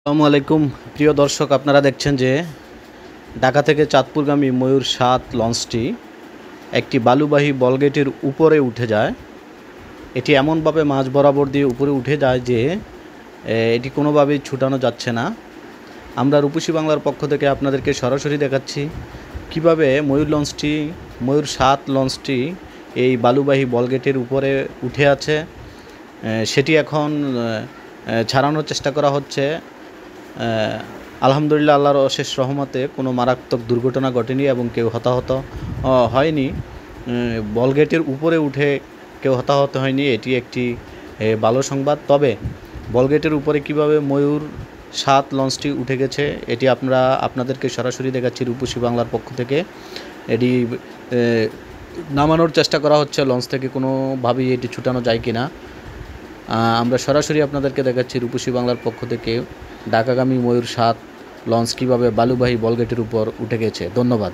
আসসালামু আলাইকুম প্রিয় দর্শক, আপনারা দেখছেন যে ঢাকা থেকে চাঁদপুরগামী ময়ূর ৭ লঞ্চটি একটি বালুবাহী বলগেটের উপরে উঠে যায়। এটি এমনভাবে মাঝ বরাবর দিয়ে উপরে উঠে যায় যে এটি কোনোভাবেই ছুটানো যাচ্ছে না। আমরা রূপসী বাংলার পক্ষ থেকে আপনাদেরকে সরাসরি দেখাচ্ছি কিভাবে ময়ূর ৭ লঞ্চটি এই বালুবাহী বলগেটের উপরে উঠে আছে। সেটি এখন ছাড়ানোর চেষ্টা করা হচ্ছে। আলহামদুলিল্লাহ, আল্লাহর অশেষ রহমতে কোনো মারাত্মক দুর্ঘটনা ঘটেনি এবং কেউ হতাহত হয়নি। বলগেটের উপরে উঠে কেউ হতাহত হয়নি, এটি একটি ভালো সংবাদ। তবে বলগেটের উপরে কিভাবে ময়ূর ৭ লঞ্চটি উঠে গেছে এটি আপনাদেরকে সরাসরি দেখাচ্ছি রূপসী বাংলার পক্ষ থেকে। এটি নামানোর চেষ্টা করা হচ্ছে লঞ্চ থেকে, কোনোভাবেই এটি ছুটানো যায় কি না আমরা সরাসরি আপনাদেরকে দেখাচ্ছি রূপসী বাংলার পক্ষ থেকে। ঢাকাগামী ময়ূর ৭ লঞ্চ কীভাবে বালুবাহী বলগেটের উপর উঠে গেছে। ধন্যবাদ।